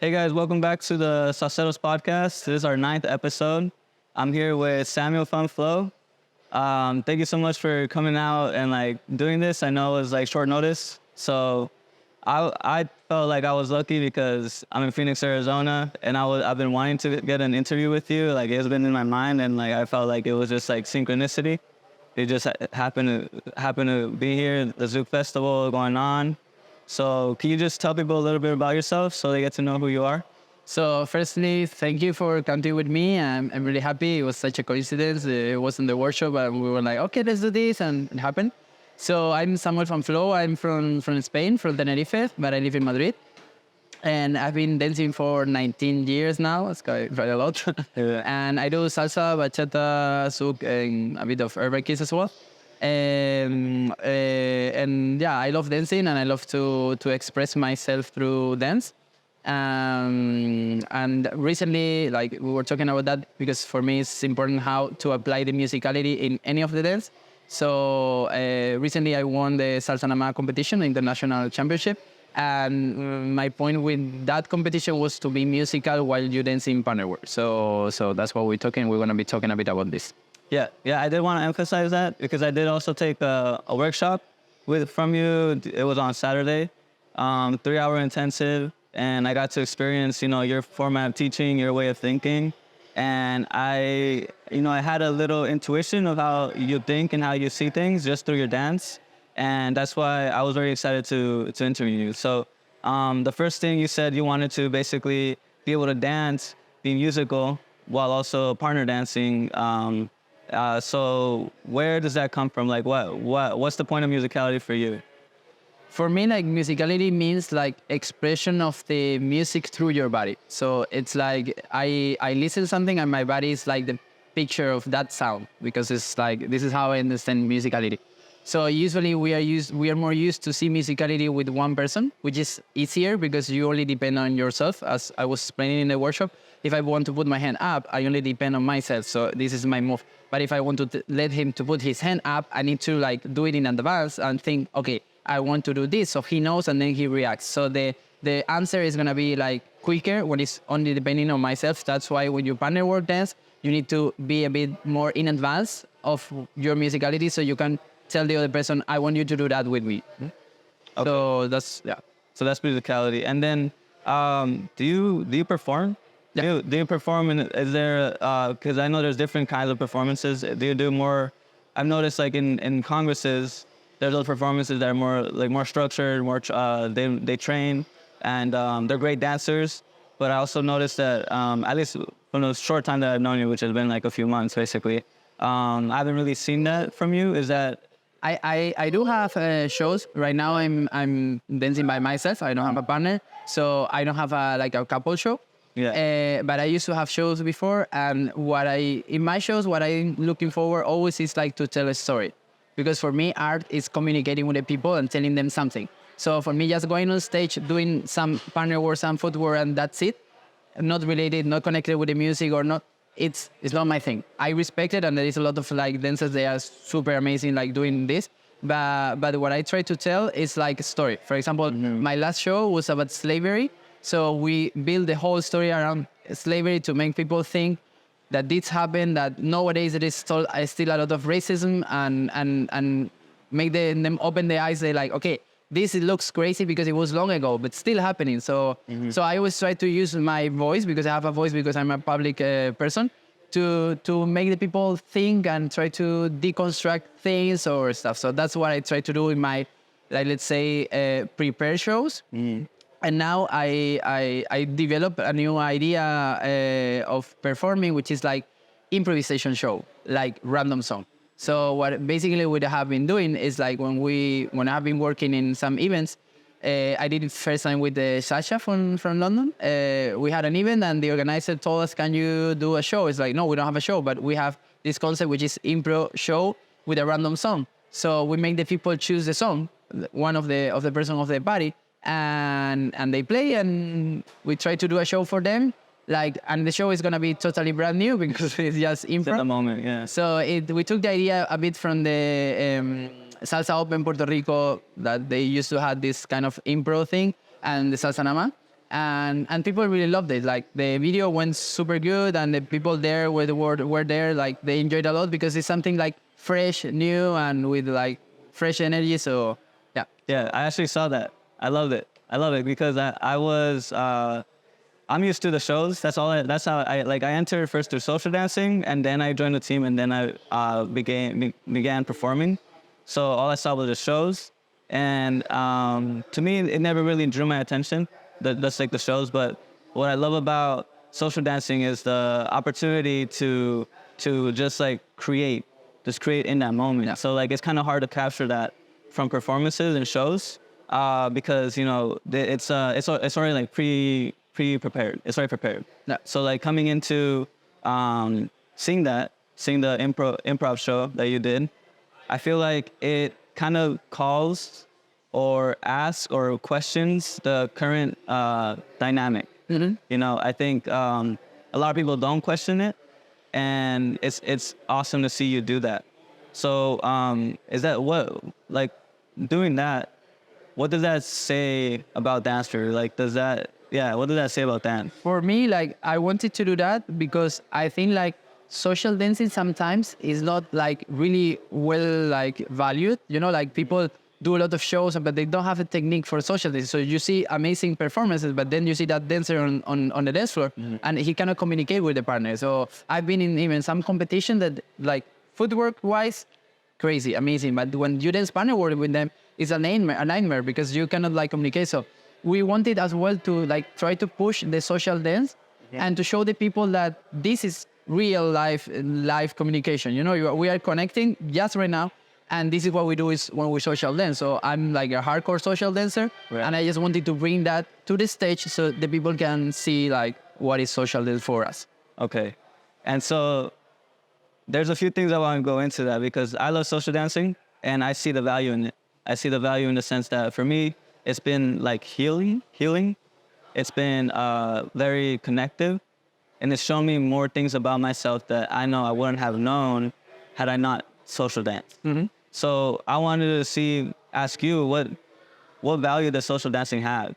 Hey guys, welcome back to the Sauceros podcast. This is our 9th episode. I'm here with Samuel from Flow. Thank you so much for coming out and doing this. I know it was short notice, so I felt like I was lucky because I'm in Phoenix, Arizona, and I've been wanting to get an interview with you. It's been in my mind, and I felt like it was just synchronicity. It just happened to be here. The Zouk Festival going on. So can you just tell people a little bit about yourself so they get to know who you are? So firstly, thank you for coming with me. I'm really happy. It was such a coincidence. It was in the workshop and we were like, okay, let's do this, and it happened. So I'm Samuel from Flow. I'm from Spain, from Tenerife, but I live in Madrid. And I've been dancing for 19 years now. It's quite a lot. And I do salsa, bachata, zouk, and a bit of urban kids as well. And yeah, I love dancing and I love to express myself through dance. And recently, we were talking about that because for me it's important how to apply the musicality in any of the dance. So recently I won the Salsa Nama competition, international championship. And my point with that competition was to be musical while you dance in partner work. So that's what we're talking. We're going to be talking a bit about this. Yeah, I did want to emphasize that because I did also take a workshop from you. It was on Saturday, 3-hour intensive, and I got to experience, your format of teaching, your way of thinking, and I had a little intuition of how you think and how you see things just through your dance, and that's why I was very excited to interview you. So the first thing you said, you wanted to basically be able to dance, be musical, while also partner dancing. So where does that come from? What's the point of musicality for you? For me, musicality means expression of the music through your body. So it's I listen to something and my body is the picture of that sound, because it's this is how I understand musicality. So usually we are more used to see musicality with one person, which is easier because you only depend on yourself. As I was explaining in the workshop, if I want to put my hand up, I only depend on myself. So this is my move. But if I want to let him to put his hand up, I need to do it in advance and think, okay, I want to do this. So he knows and then he reacts. So the answer is going to be quicker when it's only depending on myself. That's why when you partner work dance, you need to be a bit more in advance of your musicality so you can tell the other person, I want you to do that with me. Okay. So that's musicality. And then do you perform? Yeah. Do you perform? And is there, because I know there's different kinds of performances. Do you do more? I've noticed in congresses, there's those performances that are more structured, more they train, and they're great dancers. But I also noticed that at least from the short time that I've known you, which has been a few months basically, I haven't really seen that from you. Is that? I do have shows right now. I'm dancing by myself. I don't have a partner, so I don't have a couple show. Yeah. But I used to have shows before, and in my shows, what I'm looking forward always is to tell a story, because for me, art is communicating with the people and telling them something. So for me, just going on stage, doing some partner work, some footwork, and that's it, not related, not connected with the music or not. It's not my thing. I respect it, and there is a lot of dancers. They are super amazing, doing this. But what I try to tell is a story. For example, my last show was about slavery. So we build the whole story around slavery to make people think that this happened, that nowadays there is still a lot of racism, and make them open their eyes. They're okay, this looks crazy because it was long ago, but still happening. So I always try to use my voice, because I have a voice, because I'm a public person, to make the people think and try to deconstruct things or stuff. So that's what I try to do in my, let's say, prepare shows. And now I develop a new idea of performing, which is improvisation show, random song. So what basically we have been doing is when I've been working in some events, I did it first time with Sasha from London. We had an event and the organizer told us, can you do a show? It's no, we don't have a show, but we have this concept, which is impro show with a random song. So we make the people choose the song, one of the person of the party, and they play, and we try to do a show for them. And the show is gonna be totally brand new because it's just improv. At the moment, yeah. So we took the idea a bit from the Salsa Open Puerto Rico, that they used to have this kind of improv thing, and the Salsa Nama. and people really loved it. Like the video went super good, and the people there were there, like they enjoyed a lot because it's something like fresh, new, and with like fresh energy. So yeah. Yeah, I actually saw that. I loved it. I love it because I was I'm used to the shows. That's how I entered first through social dancing, and then I joined the team, and then I began performing. So all I saw was the shows, and to me it never really drew my attention. That's like the shows. But what I love about social dancing is the opportunity to just like create in that moment. Yeah. So like it's kind of hard to capture that from performances and shows because you know it's already like pre-prepared. It's already prepared. Yeah. So like coming into seeing the improv show that you did, I feel like it kind of calls or asks or questions the current dynamic. Mm-hmm. You know, I think a lot of people don't question it, and it's awesome to see you do that. So is that what, like, doing that, what does that say about dancer? Like, what does that say about dance? For me, like, I wanted to do that because I think like social dancing sometimes is not like really well like valued. You know, like people do a lot of shows, but they don't have a technique for social dancing. So you see amazing performances, but then you see that dancer on the dance floor, mm-hmm. and he cannot communicate with the partner. So I've been in even some competition that like footwork wise, crazy, amazing. But when you dance partner work with them, it's a nightmare because you cannot like communicate. So we wanted as well to like try to push the social dance, yeah. and to show the people that this is real life communication. You know, we are connecting just right now, and this is what we do is when we social dance. So I'm like a hardcore social dancer, right. And I just wanted to bring that to the stage so the people can see like what is social dance for us. Okay, and so there's a few things I want to go into that because I love social dancing and I see the value in it. I see the value in the sense that for me, it's been like healing. It's been very connective, and it's shown me more things about myself that I know I wouldn't have known had I not social danced. Mm-hmm. So I wanted to ask you what value does social dancing have?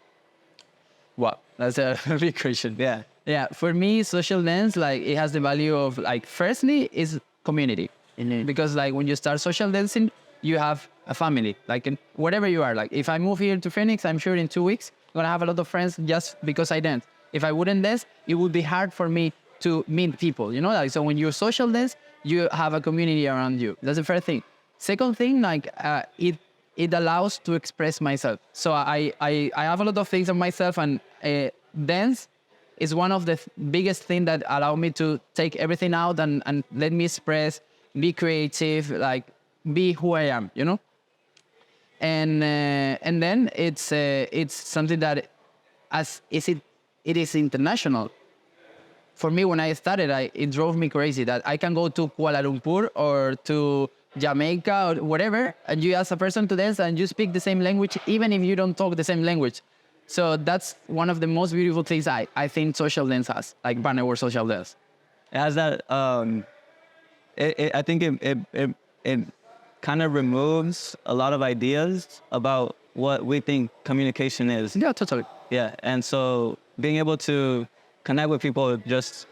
Wow, that's a big question. Yeah. Yeah, for me, social dance, like it has the value of like, firstly, is community. Mm-hmm. Because like when you start social dancing, you have a family, like in wherever you are. Like if I move here to Phoenix, I'm sure in 2 weeks, I'm gonna have a lot of friends just because I dance. If I wouldn't dance, it would be hard for me to meet people, you know? Like, so when you social dance, you have a community around you. That's the first thing. Second thing, like it allows to express myself. So I have a lot of things of myself, and dance is one of the biggest things that allow me to take everything out and let me express, be creative, like be who I am, you know? And then it's something that it is international. For me, when I started, it drove me crazy that I can go to Kuala Lumpur or to Jamaica or whatever, and you ask a person to dance and you speak the same language, even if you don't talk the same language. So that's one of the most beautiful things I think social dance has, like partner work social dance. It has that, I think it kind of removes a lot of ideas about what we think communication is. Yeah, totally. Yeah, and so being able to connect with people, just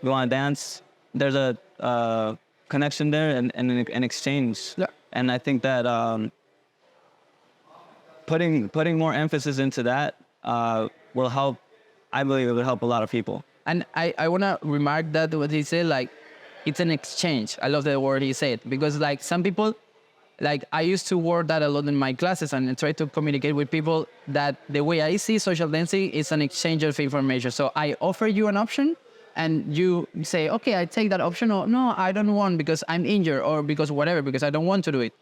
go on dance, there's a connection there and an exchange. Yeah. And I think that putting more emphasis into that will help. I believe it will help a lot of people. And I want to remark that what he said, like, it's an exchange. I love the word he said, because like some people, like I used to work that a lot in my classes and try to communicate with people that the way I see social dancing is an exchange of information. So I offer you an option and you say, okay, I take that option, or no, I don't want because I'm injured or because whatever, because I don't want to do it.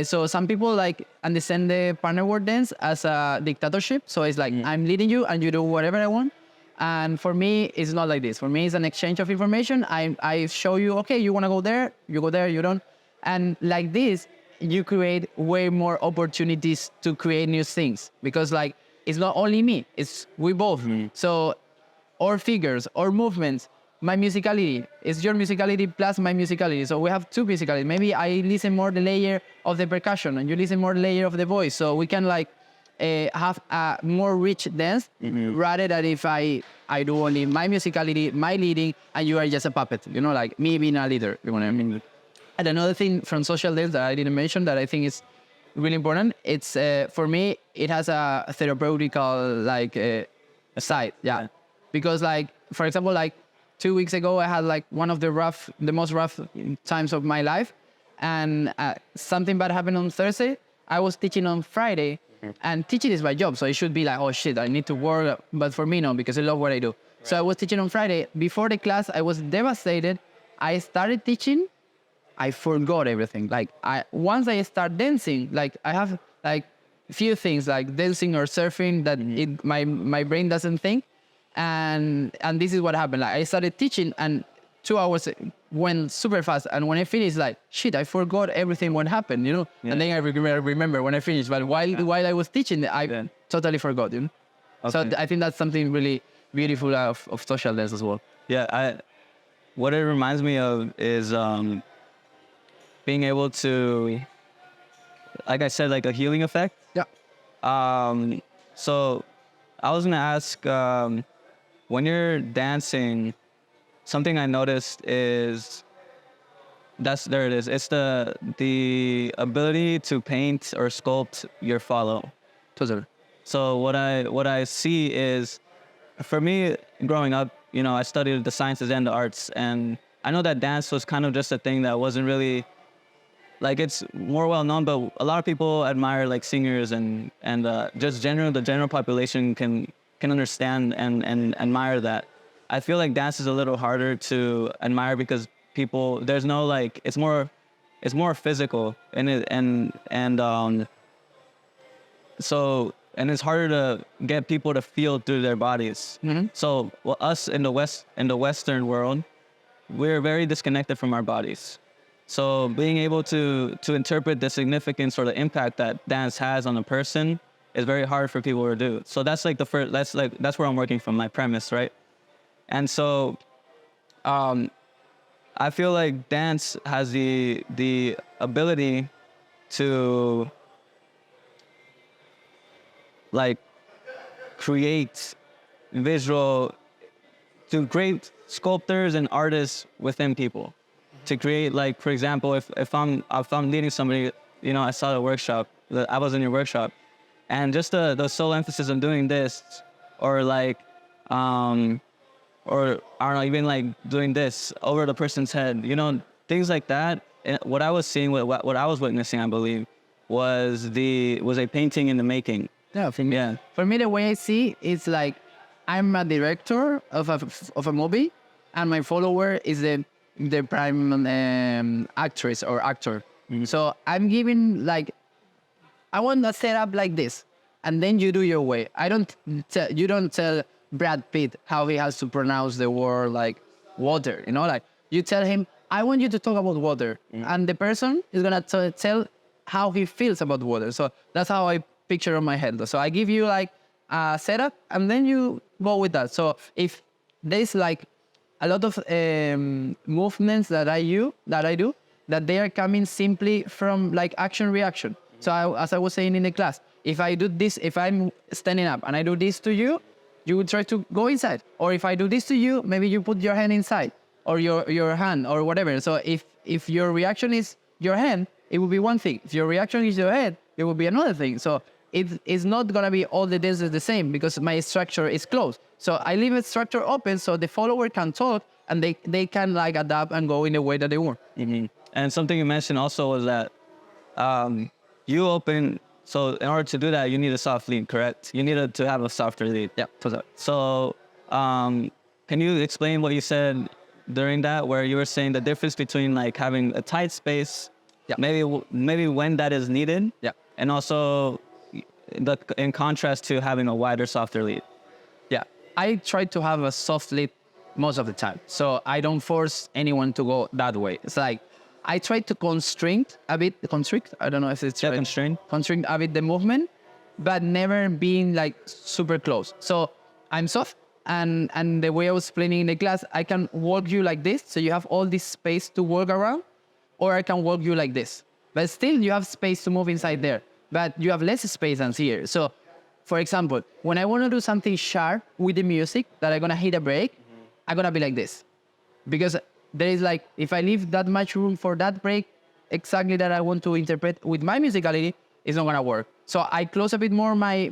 So some people like understand the partner work dance as a dictatorship. So it's like, I'm leading you and you do whatever I want. And for me, it's not like this. For me, it's an exchange of information. I show you, okay, you want to go there, you don't. And like this, you create way more opportunities to create new things. Because like, it's not only me, it's we both. So our figures, our movements, my musicality, it's your musicality plus my musicality. So we have two musicality. Maybe I listen more the layer of the percussion and you listen more the layer of the voice. So we can like have a more rich dance rather than if I do only my musicality, my leading, and you are just a puppet, you know, like me being a leader, you know what I mean? And another thing from social dance that I didn't mention that I think is really important, it's for me, it has a therapeutical like side, yeah. Because like, for example, like 2 weeks ago, I had like one of the most rough times of my life. And something bad happened on Thursday. I was teaching on Friday, and teaching is my job. So it should be like, oh shit, I need to work. But for me, no, because I love what I do. Right. So I was teaching on Friday. Before the class, I was devastated. I started teaching. I forgot everything. Like once I start dancing, like I have like few things like dancing or surfing that my brain doesn't think. And this is what happened. Like I started teaching, and 2 hours went super fast. And when I finished, like, shit, I forgot everything what happened, you know? Yeah. And then I remember when I finished. But while I was teaching, I totally forgot, you know? Okay. So I think that's something really beautiful of social dance as well. Yeah, what it reminds me of is being able to, like I said, like a healing effect. Yeah. So I was going to ask, when you're dancing, something I noticed is there it is. It's the ability to paint or sculpt your follow. Totally. So what I see is, for me, growing up, you know, I studied the sciences and the arts, and I know that dance was kind of just a thing that wasn't really, like, it's more well known, but a lot of people admire like singers and just the general population can understand and admire that. I feel like dance is a little harder to admire because there's no like, it's more physical and so it's harder to get people to feel through their bodies. Mm-hmm. So us in the Western world, we're very disconnected from our bodies. So being able to interpret the significance or the impact that dance has on a person is very hard for people to do. So that's like that's where I'm working from, my premise, right? And so, I feel like dance has the ability to like create great sculptors and artists within people. To create, like, for example, if I'm leading somebody, you know, I saw the workshop, I was in your workshop, and just the sole emphasis on doing this, or like, or I don't know, even like doing this over the person's head, you know, things like that. And what I was seeing, what I was witnessing, I believe, was a painting in the making. Yeah, for me, the way I see it's like I'm a director of a movie, and my follower is the prime actress or actor. Mm-hmm. So I'm giving like, I want to set up like this, and then you do your way. You don't tell Brad Pitt how he has to pronounce the word like water, you know, like you tell him, I want you to talk about water. Mm-hmm. And the person is going to tell how he feels about water. So that's how I picture in my head. So I give you like a setup, and then you go with that. So if there's like a lot of movements that I do, that they are coming simply from like action reaction. So as I was saying in the class, if I do this, if I'm standing up and I do this to you, you would try to go inside. Or if I do this to you, maybe you put your hand inside, or your hand, or whatever. So if your reaction is your hand, it will be one thing. If your reaction is your head, it will be another thing. So it's not going to be all the dances the same, because my structure is closed. So I leave the structure open so the follower can talk, and they can like adapt and go in the way that they want. Mm-hmm. And something you mentioned also was that you open. So in order to do that, you need a soft lead, correct? You need to have a softer lead. Yeah. So can you explain what you said during that, where you were saying the difference between like having a tight space, maybe when that is needed, and also in contrast to having a wider, softer lead? Yeah, I try to have a soft lead most of the time, so I don't force anyone to go that way. It's like I try to constrict a bit. I don't know if it's right. Constrict a bit the movement, but never being like super close. So I'm soft, and the way I was explaining in the class, I can walk you like this, so you have all this space to walk around, or I can walk you like this, but still you have space to move inside there, but you have less space than here. So For example, when I want to do something sharp with the music that I'm going to hit a break, I'm going to be like this. Because there is like, if I leave that much room for that break, exactly that I want to interpret with my musicality, it's not going to work. So I close a bit more my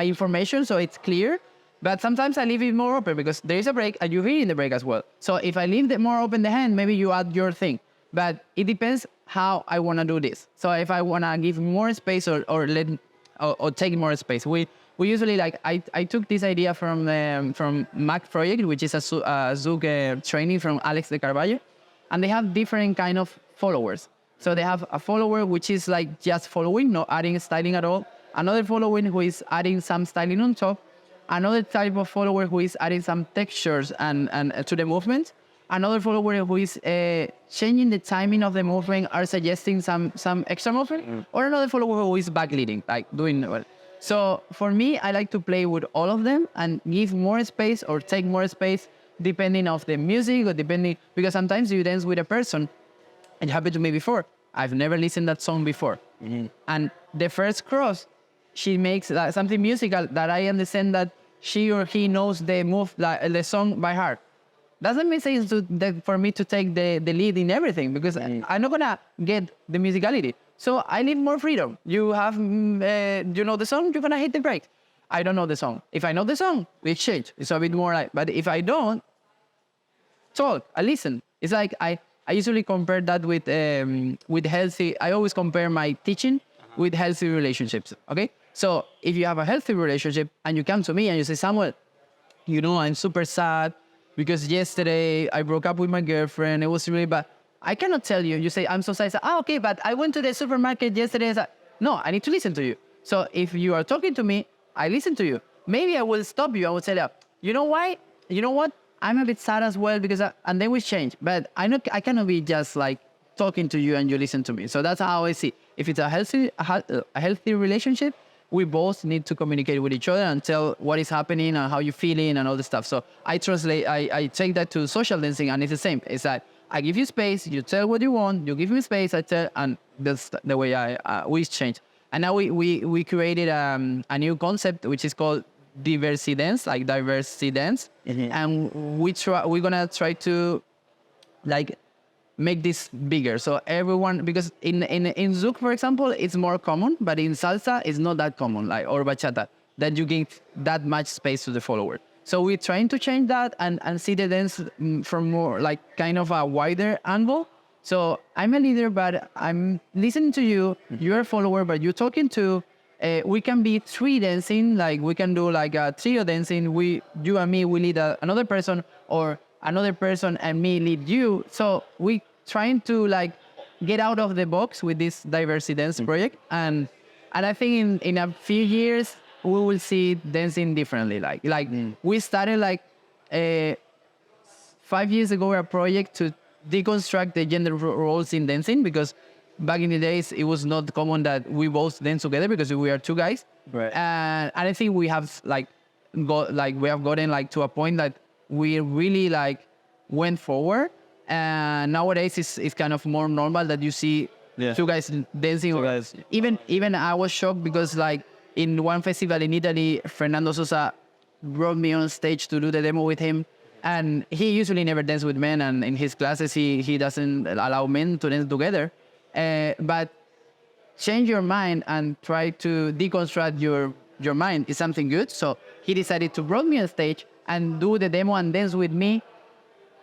information so it's clear. But sometimes I leave it more open because there is a break and you hear in the break as well. So if I leave the more open the hand, maybe you add your thing. But it depends how I want to do this. So if I want to give more space or take more space, we usually like I took this idea from Mac Project, which is a Zouk training from Alex de Carvalho, and they have different kind of followers. So they have a follower which is like just following, not adding styling at all. Another follower who is adding some styling on top. Another type of follower who is adding some textures and to the movement. Another follower who is changing the timing of the movement or suggesting some extra movement. Or another follower who is backleading, like doing well. So for me, I like to play with all of them and give more space or take more space depending of the music or depending, because sometimes you dance with a person, it happened to me before. I've never listened that song before. And the first cross, she makes something musical that I understand that she or he knows the song by heart. Doesn't make sense for me to take the lead in everything because I'm not gonna get the musicality. So I need more freedom. You have, you know the song, you're gonna hit the break. I don't know the song. If I know the song, we exchange. It's a bit more like, but if I don't, talk, I listen. It's like I usually compare that with healthy. I always compare my teaching with healthy relationships. Okay. So if you have a healthy relationship and you come to me and you say, Samuel, you know, I'm super sad because yesterday I broke up with my girlfriend. It was really bad. I cannot tell you. You say, I'm so sad. I say, okay, but I went to the supermarket yesterday. No, I need to listen to you. So if you are talking to me, I listen to you. Maybe I will stop you. I will say, you know why? You know what? I'm a bit sad as well because, and then we change. But I cannot be just like talking to you and you listen to me. So that's how I see. If it's a healthy relationship, we both need to communicate with each other and tell what is happening and how you're feeling and all this stuff. So I take that to social dancing and it's the same. It's that I give you space, you tell what you want, you give me space, I tell, and that's the way we change. And now we created a new concept which is called diversity dance, like diversity dance. And we're gonna try to like make this bigger. So everyone, because in Zouk, for example, it's more common, but in salsa, it's not that common, like, or bachata, that you give that much space to the follower. So we're trying to change that and see the dance from more like kind of a wider angle. So I'm a leader, but I'm listening to you. You're a follower, but you're talking to. We can be three dancing, like we can do like a trio dancing. You and me, we lead another person, or another person and me lead you. So we trying to like get out of the box with this diversity dance project. And I think in a few years, we will see dancing differently. Like we started like 5 years ago a project to deconstruct the gender roles in dancing, because back in the days it was not common that we both dance together because we are two guys. Right. And I think we have gotten like to a point that we really like went forward. And nowadays it's kind of more normal that you see two guys dancing. Two guys. Even I was shocked because like in one festival in Italy, Fernando Sosa brought me on stage to do the demo with him. And he usually never dances with men, and in his classes he doesn't allow men to dance together. But change your mind and try to deconstruct your mind is something good. So he decided to bring me on stage and do the demo and dance with me,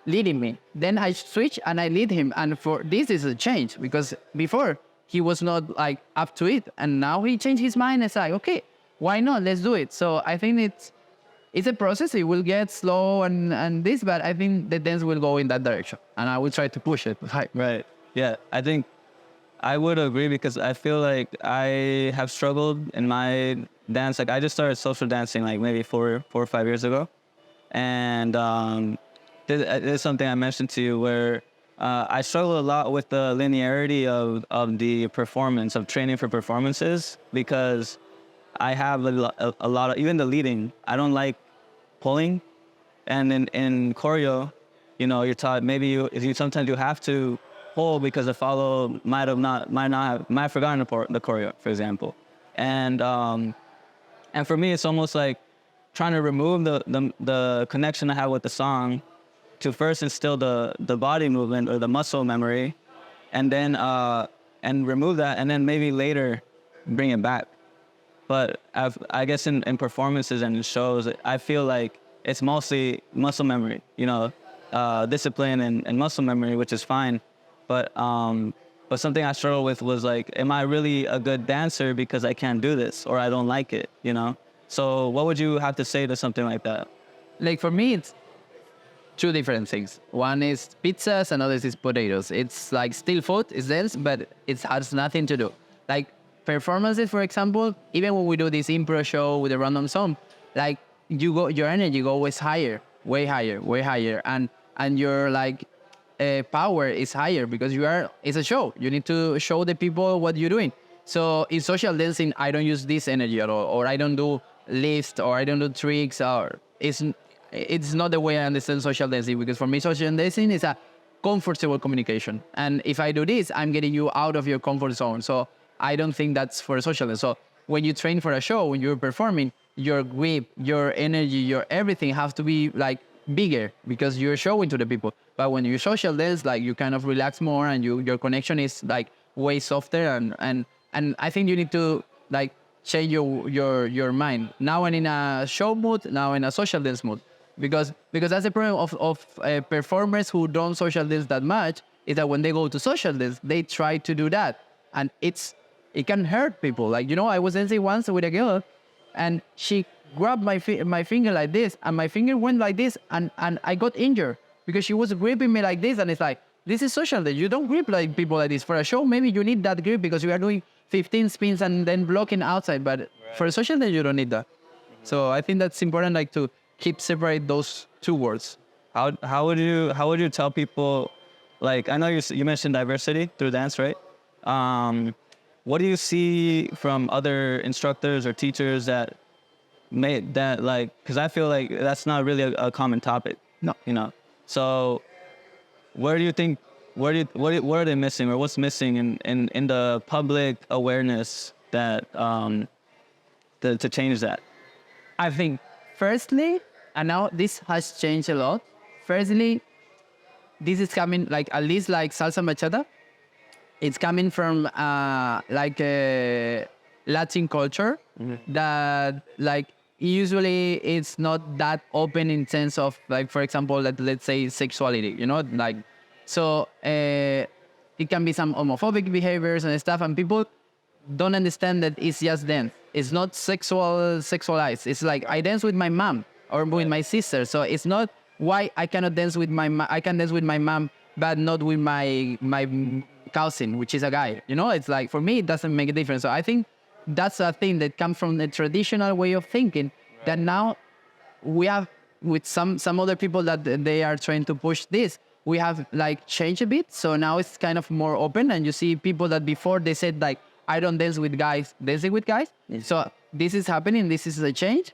leading me. Then I switch and I lead him. And for this is a change, because before he was not like up to it. And now he changed his mind. It's like, okay, why not? Let's do it. So I think it's a process. It will get slow and this, but I think the dance will go in that direction. And I will try to push it. Right. Yeah, I think I would agree, because I feel like I have struggled in my dance. Like I just started social dancing like maybe four or 5 years ago. And there's something I mentioned to you where I struggle a lot with the linearity of the performance, of training for performances, because I have a lot of, even the leading, I don't like pulling. And in choreo, you know, you're taught maybe sometimes you have to pull because the follow might have forgotten the choreo, for example. And And for me, it's almost like trying to remove the connection I have with the song to first instill the body movement or the muscle memory, and then and remove that, and then maybe later bring it back. But I guess in performances and in shows, I feel like it's mostly muscle memory, discipline and muscle memory, which is fine. But something I struggle with was like, am I really a good dancer because I can't do this or I don't like it, So what would you have to say to something like that? Like for me, it's two different things. One is pizzas, another is potatoes. It's like still food, it's dance, but it has nothing to do. Like performances, for example, even when we do this improv show with a random song, like your energy go always higher, way higher, and your like power is higher because it's a show. You need to show the people what you're doing. So in social dancing, I don't use this energy at all, or I don't do lifts, or I don't do tricks, or it's not the way I understand social dancing, because for me, social dancing is a comfortable communication. And if I do this, I'm getting you out of your comfort zone. So I don't think that's for social dance. So when you train for a show, when you're performing, your grip, your energy, your everything have to be like bigger because you're showing to the people. But when you social dance, like you kind of relax more and your connection is like way softer. And I think you need to like change your mind. Now I'm in a show mood, now in a social dance mood. Because that's the problem of performers who don't social dance that much, is that when they go to social dance, they try to do that. And it can hurt people. Like, I was dancing once with a girl and she grabbed my finger like this, and my finger went like this, and I got injured because she was gripping me like this. And it's like, this is social dance. You don't grip like people like this. For a show, maybe you need that grip because you are doing 15 spins and then blocking outside. But for a social dance, you don't need that. So I think that's important, like to keep separate those two words. How would you tell people, like, I know you mentioned diversity through dance, right? What do you see from other instructors or teachers that made that, like, because I feel like that's not really a common topic. No. So where do you think, what are they missing, or what's missing in the public awareness that to change that? I think firstly, and now this has changed a lot. Firstly, this is coming like, at least like salsa and bachata, it's coming from like a Latin culture that like usually it's not that open in sense of like, for example, let's say sexuality, like, so it can be some homophobic behaviors and stuff, and people don't understand that it's just dance. It's not sexualized. It's like I dance with my mom or with my sister. So it's not why I cannot dance with I can dance with my mom, but not with my cousin, which is a guy. It's like, for me, it doesn't make a difference. So I think that's a thing that comes from the traditional way of thinking that now we have with some other people that they are trying to push this. We have like changed a bit. So now it's kind of more open, and you see people that before they said like, I don't dance with guys, dancing with guys. So this is happening. This is a change.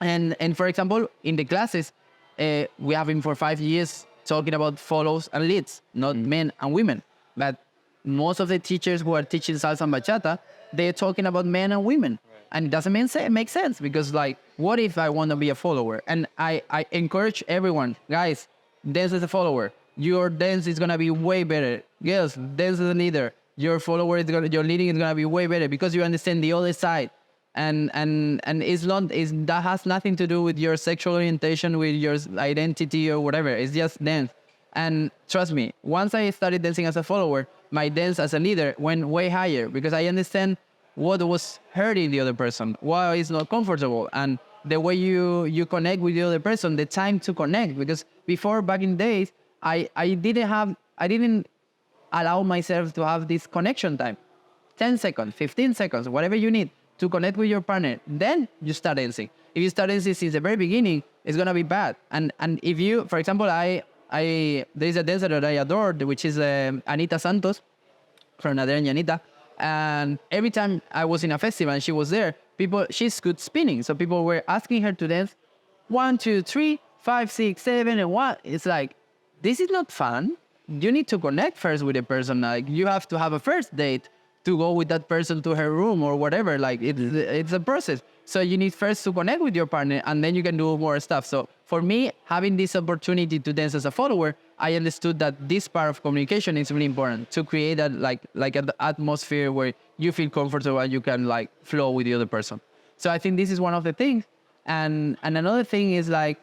And for example, in the classes, we have been for 5 years talking about follows and leads, not men and women. But most of the teachers who are teaching salsa and bachata, they're talking about men and women. Right. And it doesn't make sense, because like, what if I want to be a follower? And I encourage everyone, guys, dance as a follower. Your dance is going to be way better. Girls, dance as a leader. Your your leading is gonna be way better because you understand the other side, and that has nothing to do with your sexual orientation, with your identity or whatever. It's just dance. And trust me, once I started dancing as a follower, my dance as a leader went way higher because I understand what was hurting the other person, why it's not comfortable, and the way you connect with the other person, the time to connect. Because before, back in days, I didn't allow myself to have this connection time. 10 seconds, 15 seconds, whatever you need to connect with your partner. Then you start dancing. If you start dancing since the very beginning, it's going to be bad. And if you, for example, there's a dancer that I adored, which is Anita Santos, from Nadera Anita. And every time I was in a festival and she was there, she's good spinning. So people were asking her to dance 1, 2, 3, 5, 6, 7, and 1. It's like, this is not fun. You need to connect first with a person. Like, you have to have a first date to go with that person to her room or whatever. Like it's a process. So you need first to connect with your partner, and then you can do more stuff. So for me, having this opportunity to dance as a follower, I understood that this part of communication is really important to create that like an atmosphere where you feel comfortable and you can like flow with the other person. So I think this is one of the things. And another thing is like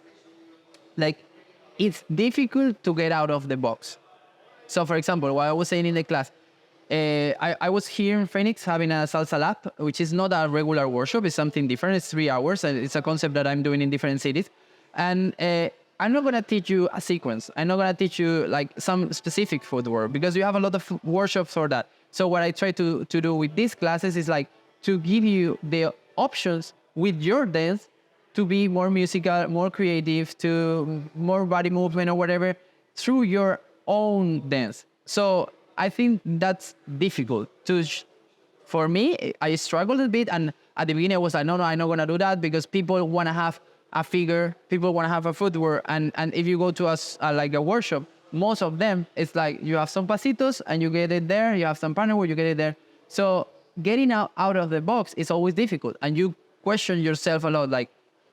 it's difficult to get out of the box. So for example, what I was saying in the class, I was here in Phoenix having a salsa lab, which is not a regular workshop. It's something different. It's 3 hours, and it's a concept that I'm doing in different cities. And I'm not gonna teach you a sequence. I'm not gonna teach you like some specific footwork because you have a lot of workshops for that. So what I try to do with these classes is like to give you the options with your dance to be more musical, more creative, to more body movement or whatever through your own dance. So I think that's difficult for me. I struggled a bit, and at the beginning I was like, no, I'm not gonna do that because people wanna have a figure, people wanna have a footwork, and if you go to like a workshop, most of them it's like you have some pasitos and you get it there, you have some partner where you get it there. So getting out of the box is always difficult, and you question yourself a lot, like,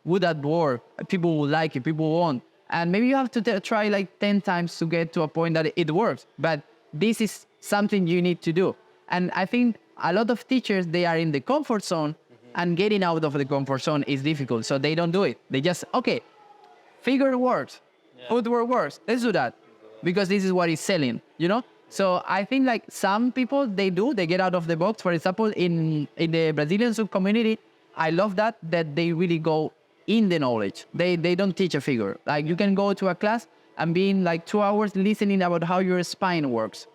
would that work? People will like it, people won't. And maybe you have to try like 10 times to get to a point that it works. But this is something you need to do. And I think a lot of teachers, they are in the comfort zone, and getting out of the comfort zone is difficult. So they don't do it. They just, okay, figure works, footwork works, let's do that. Because this is what is selling, you know? So I think like some people, they get out of the box. For example, in the Brazilian sub community, I love that they really go in the knowledge. They don't teach a figure. Like you can go to a class and be in like 2 hours listening about how your spine works.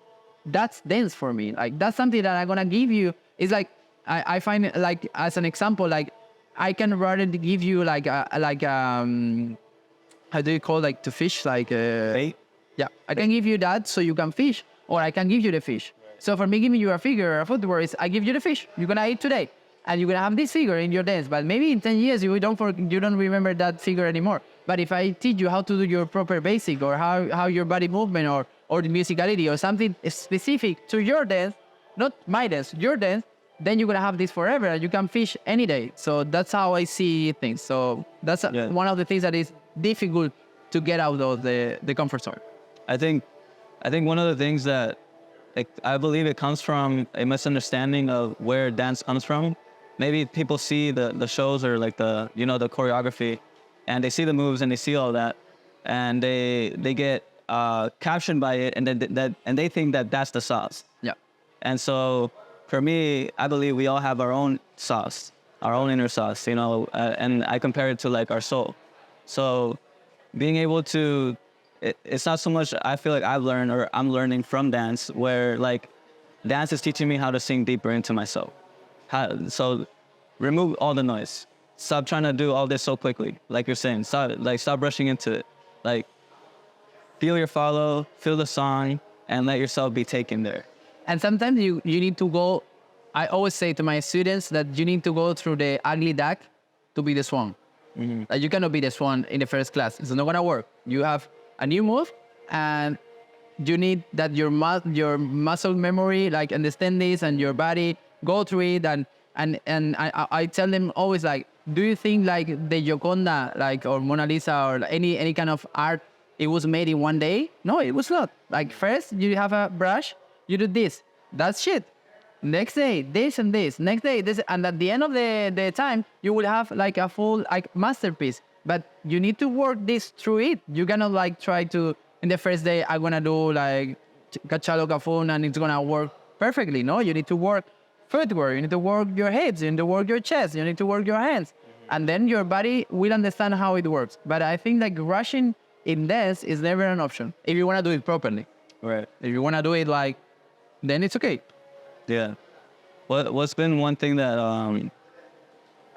That's dance for me. Like that's something that I'm gonna give you. It's like I find it like as an example, like I can rather give you like how do you call like to fish like Bait? yeah, I can give you that so you can fish, or I can give you the fish. So for me, giving you a figure or a footwear is I give you the fish. You're gonna eat today, and you're gonna have this figure in your dance. But maybe in 10 years you don't remember that figure anymore. But if I teach you how to do your proper basic, or how your body movement, or the musicality, or something specific to your dance, not my dance, your dance, then you're gonna have this forever, and you can fish any day. So that's how I see things. So that's one of the things that is difficult to get out of the comfort zone. I think one of the things that I believe it comes from a misunderstanding of where dance comes from. Maybe people see the shows or like the choreography, and they see the moves and they see all that, and they get captured by it, and then they think that that's the sauce. Yeah. And so for me, I believe we all have our own sauce, our own inner sauce, and I compare it to like our soul. So being able to, it's not so much I feel like I've learned or I'm learning from dance, where like dance is teaching me how to sink deeper into myself. So remove all the noise. Stop trying to do all this so quickly, like you're saying. Stop rushing into it. Like feel your follow, feel the song, and let yourself be taken there. And sometimes you need to go. I always say to my students that you need to go through the ugly duck to be the swan. Mm-hmm. Like you cannot be the swan in the first class. It's not gonna work. You have a new move, and you need that your muscle memory, like understand this, and your body go through it. And I tell them always, like, do you think like the Gioconda, like, or Mona Lisa, or any kind of art, it was made in one day? No, it was not. Like first you have a brush, you do this, that's shit. Next day, this and this. Next day, this, and at the end of the time, you will have like a full like masterpiece. But you need to work this through it. You cannot like try to, in the first day, I'm gonna do like Cachalo Cafun and it's gonna work perfectly. No, you need to work footwork, you need to work your hips, you need to work your chest, you need to work your hands. And then your body will understand how it works. But I think like rushing in dance is never an option if you wanna do it properly. Right. If you wanna do it like, then it's okay. Yeah. What's been one thing that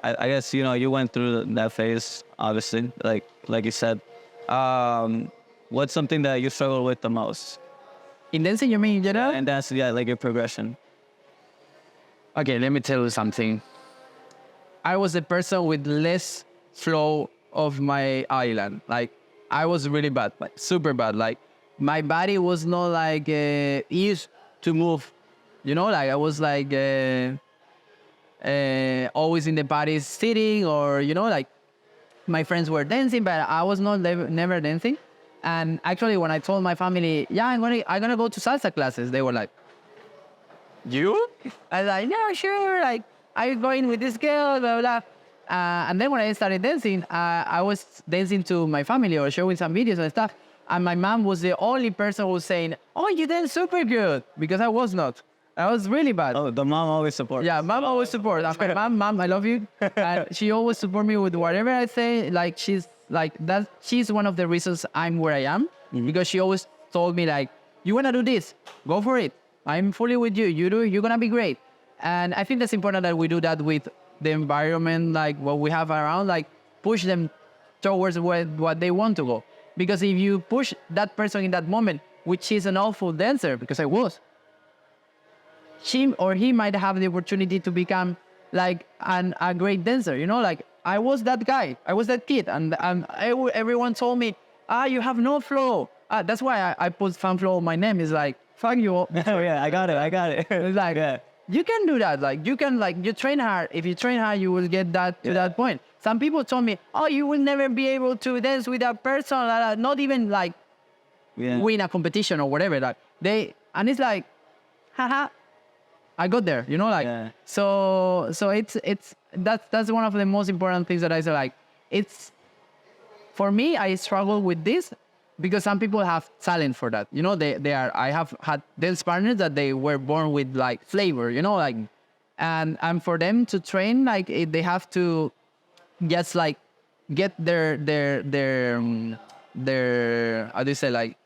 I guess you went through that phase, obviously, like you said. What's something that you struggle with the most? In dancing, you mean in general? And that's like your progression. Okay, let me tell you something. I was the person with less flow of my island. Like I was really bad, like super bad. Like my body was not like used to move You know, like I was like always in the parties sitting, or you know, like my friends were dancing, but I was not never dancing. And actually, when I told my family, yeah, I'm gonna go to salsa classes, they were like, you? I was like, no, sure. Like, I'm going with this girl, blah, blah, blah. And then when I started dancing, I was dancing to my family or showing some videos and stuff. And my mom was the only person who was saying, oh, you dance super good. Because I was not. I was really bad. Oh, the mom always supports. Yeah, mom always supports. Mom, I love you. And she always support me with whatever I say. Like, she's like that. She's one of the reasons I'm where I am. Because she always told me, like, you want to do this? Go for it. I'm fully with you. You're going to be great. And I think that's important that we do that with the environment, like what we have around, like push them towards what they want to go. Because if you push that person in that moment, which is an awful dancer, because I was, she or he might have the opportunity to become like a great dancer. You know, like I was that guy. I was that kid. And everyone told me, you have no flow. That's why I put fan flow on my name. It's like, fuck you. Oh yeah, I got it. It's like, yeah. You can do that. Like you can, like, you train hard. If you train hard, you will get that to that point. Some people told me, oh, you will never be able to dance with that person. Not even like win a competition or whatever. Like and it's like, haha, I got there. You know, like so it's that's one of the most important things that I say. Like it's, for me, I struggle with this. Because some people have talent for that, you know. I have had dance partners that they were born with like flavor, you know, like, and for them to train, like they have to just like get their how do you say, like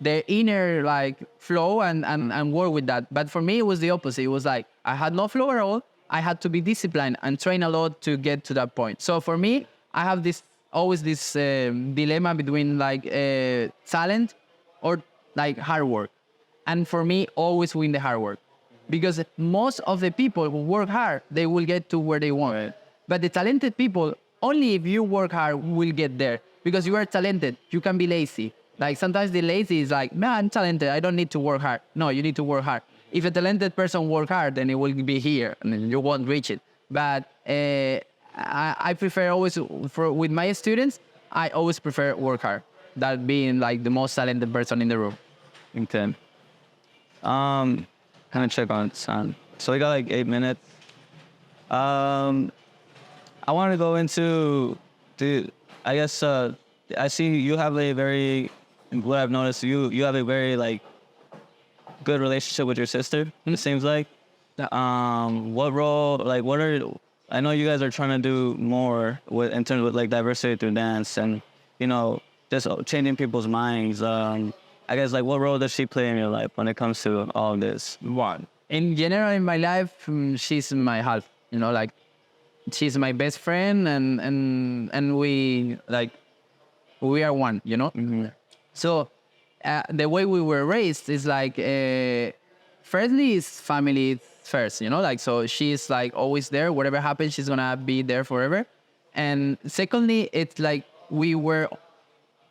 their inner like flow and work with that. But for me, it was the opposite. It was like I had no flow at all. I had to be disciplined and train a lot to get to that point. So for me, I have always this dilemma between like talent or like hard work. And for me, always win the hard work. Because most of the people who work hard, they will get to where they want. Right. But the talented people, only if you work hard, will get there. Because you are talented, you can be lazy. Like sometimes the lazy is like, man, I'm talented, I don't need to work hard. No, you need to work hard. If a talented person work hard, then it will be here and then you won't reach it. But I prefer always, with my students, I always prefer work hard than being like the most talented person in the room. Okay. Kind of check on sound. So we got like 8 minutes. I want to go into I guess I see you have a very, what I've noticed, you have a very like good relationship with your sister. It seems like. What role, like what are, I know you guys are trying to do more in terms of like diversity through dance and, you know, just changing people's minds. I guess like what role does she play in your life when it comes to all of this? One. In general, in my life, she's my half. You know, like she's my best friend, and we are one. You know. Mm-hmm. So the way we were raised is like, firstly, is family first, you know, like, so she's like always there. Whatever happens, she's gonna be there forever. And secondly, it's like we were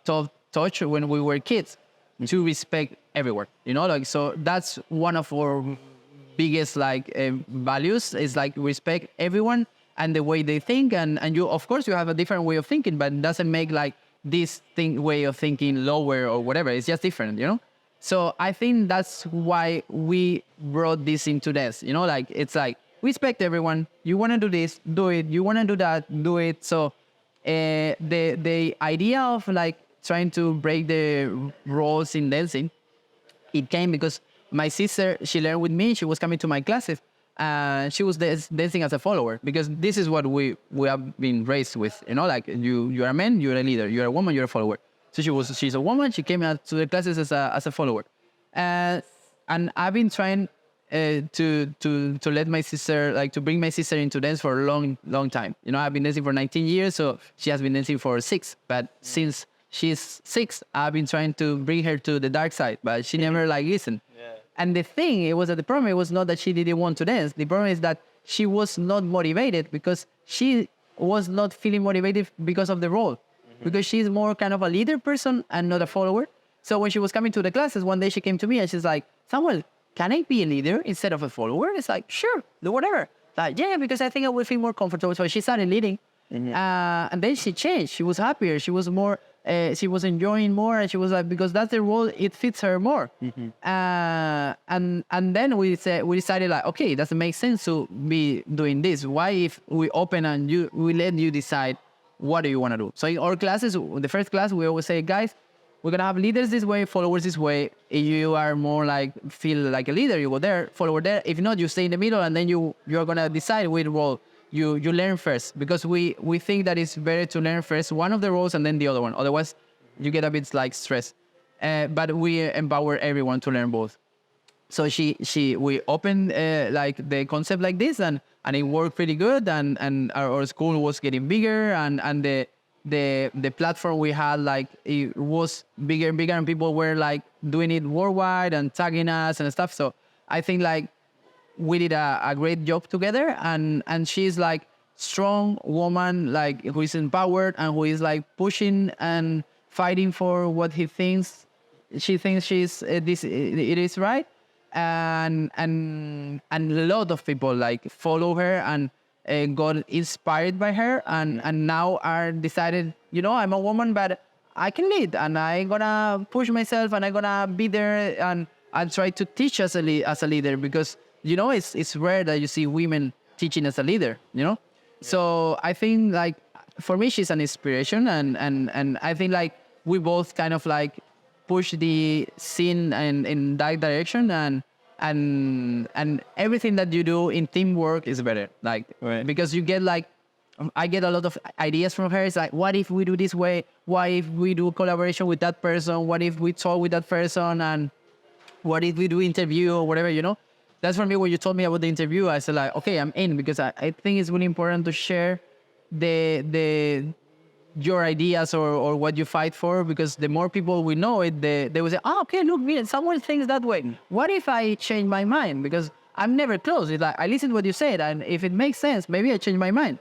taught when we were kids to respect everyone, you know, like, so that's one of our biggest like values, is like respect everyone and the way they think. And you, of course, you have a different way of thinking, but it doesn't make like this way of thinking lower or whatever. It's just different, you know. So I think that's why we brought this into this, you know, like, it's like, respect everyone. You want to do this, do it. You want to do that, do it. So the idea of like trying to break the roles in dancing, it came because my sister, she learned with me. She was coming to my classes. She was dancing as a follower, because this is what we have been raised with, you know, like you're a man, you're a leader. You're a woman, you're a follower. So she's a woman. She came out to the classes as a follower, and I've been trying to let my sister, like, to bring my sister into dance for a long time. You know, I've been dancing for 19 years, so she has been dancing for 6. But since she's 6, I've been trying to bring her to the dark side, but she never like listened. Yeah. And the thing, it was that the problem, it was not that she didn't want to dance. The problem is that she was not motivated, because she was not feeling motivated because of the role. Because she's more kind of a leader person and not a follower. So when she was coming to the classes, one day she came to me and she's like, Samuel, can I be a leader instead of a follower? It's like, sure, do whatever. Like, yeah, because I think I will feel more comfortable. So she started leading. And then she changed. She was happier. She was more, she was enjoying more. And she was like, because that's the role, it fits her more. And then we decided like, okay, it doesn't make sense to be doing this. Why if we open and we let you decide what do you want to do? So in our classes, the first class, we always say, guys, we're going to have leaders this way, followers this way. If you are more like, feel like a leader, you go there, follower there. If not, you stay in the middle and then you're going to decide which role you learn first. Because we think that it's better to learn first one of the roles and then the other one. Otherwise, you get a bit like stressed. But we empower everyone to learn both. So we opened like the concept like this and it worked pretty good and our school was getting bigger and the platform we had, like, it was bigger and bigger and people were like doing it worldwide and tagging us and stuff. So I think like we did a great job together and she's like strong woman, like who is empowered and who is like pushing and fighting for what she thinks she's it is right. And a lot of people like follow her and got inspired by her and now are decided, I'm a woman, but I can lead and I'm gonna push myself and I'm gonna be there and try to teach as a leader because, it's rare that you see women teaching as a leader, So I think like for me, she's an inspiration and I think like we both kind of like push the scene in that direction and everything that you do in teamwork is better. Like, right. Because you get like, I get a lot of ideas from her. It's like, what if we do this way? What if we do collaboration with that person? What if we talk with that person? And what if we do interview or whatever, That's for me, when you told me about the interview, I said like, okay, I'm in because I think it's really important to share your ideas or what you fight for, because the more people we know it, they will say, okay, look, someone thinks that way. What if I change my mind? Because I'm never close. It's like, I listen to what you said, and if it makes sense, maybe I change my mind,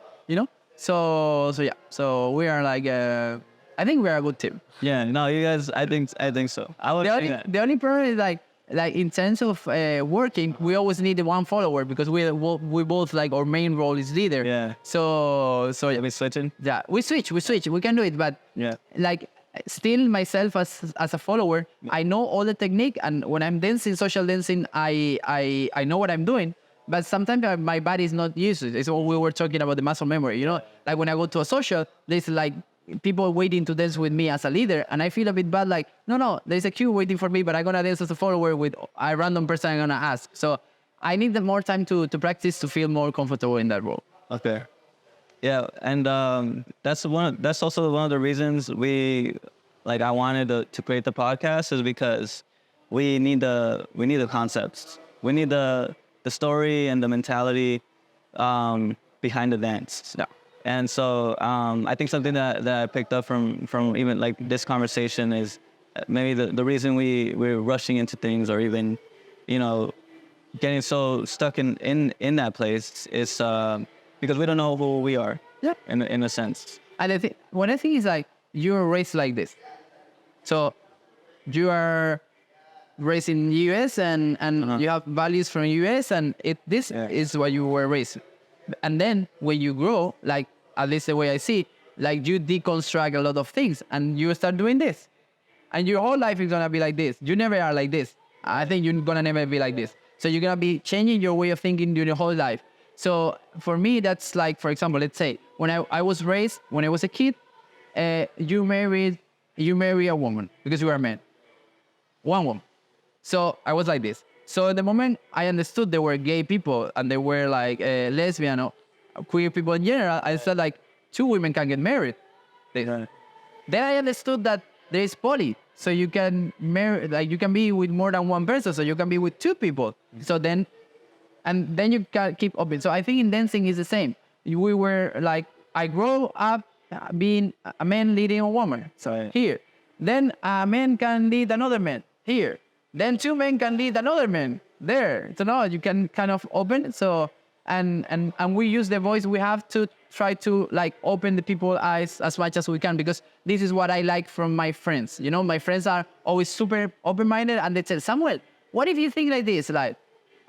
So yeah, so we are like, I think we are a good team. Yeah, no, you guys, I think so. I would say that. The only problem is like in terms of working, we always need one follower because we both like our main role is leader. Yeah. So yeah. Are we switching? Yeah, we switch. We can do it, but Yeah. like still myself as a follower, I know all the technique, and when I'm dancing, social dancing, I know what I'm doing. But sometimes my body is not used to it. It's what we were talking about, the muscle memory. Like when I go to a social, there's like people waiting to dance with me as a leader, and I feel a bit bad. Like, no, there's a queue waiting for me, but I'm gonna dance as a follower with a random person I'm gonna ask. So I need more time to practice to feel more comfortable in that role. Okay. Yeah, and that's also one of the reasons I wanted to create the podcast, is because we need the concepts. We need the story and the mentality behind the dance. Yeah. And so I think something that I picked up from even like this conversation is maybe the reason we're rushing into things, or even, getting so stuck in that place is because we don't know who we are. Yeah. In a sense. And what I think is like, you're raised like this. So you are raised in the US and you have values from US, and this is what you were raised. And then when you grow, like, at least the way I see, like, you deconstruct a lot of things and you start doing this. And your whole life is gonna be like this. You never are like this. I think you're gonna never be like this. So you're gonna be changing your way of thinking during your whole life. So for me, that's like, for example, let's say when I was raised, when I was a kid, you marry a woman because you are a man. One woman. So I was like this. So the moment I understood there were gay people and there were like lesbian or queer people in general, I said like, 2 women can get married. Then I understood that there is poly. So you can marry, like you can be with more than one person. So you can be with 2 people. So then you can keep open. So I think in dancing is the same. We were like, I grow up being a man leading a woman. So here. Then a man can lead another man. Here. Then 2 men can lead another man. There. So now you can kind of open. So and we use the voice we have to try to like open the people's eyes as much as we can, because this is what I like from my friends. My friends are always super open-minded, and they tell Samuel, what if you think like this? Like,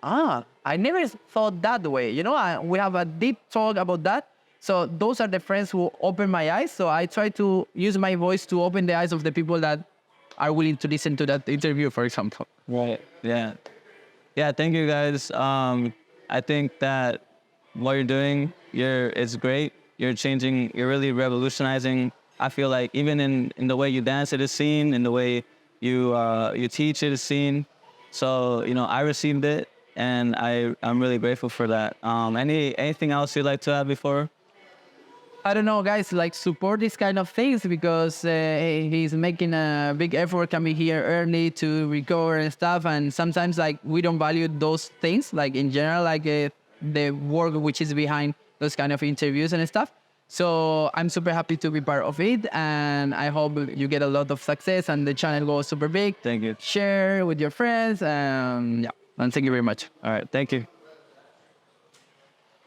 I never thought that way. You know, we have a deep talk about that. So those are the friends who open my eyes. So I try to use my voice to open the eyes of the people that are willing to listen to that interview, for example. Right. Yeah. Yeah. Thank you guys. I think that what you're doing, it's great. You're changing. You're really revolutionizing. I feel like even in the way you dance, it is seen. In the way you teach, it is seen. So I received it, and I'm really grateful for that. Anything else you'd like to add before? I don't know, guys, like support these kind of things because he's making a big effort coming here early to recover and stuff. And sometimes like we don't value those things, like in general, like the work which is behind those kind of interviews and stuff. So I'm super happy to be part of it. And I hope you get a lot of success and the channel goes super big. Thank you. Share with your friends. Yeah. And thank you very much. All right. Thank you.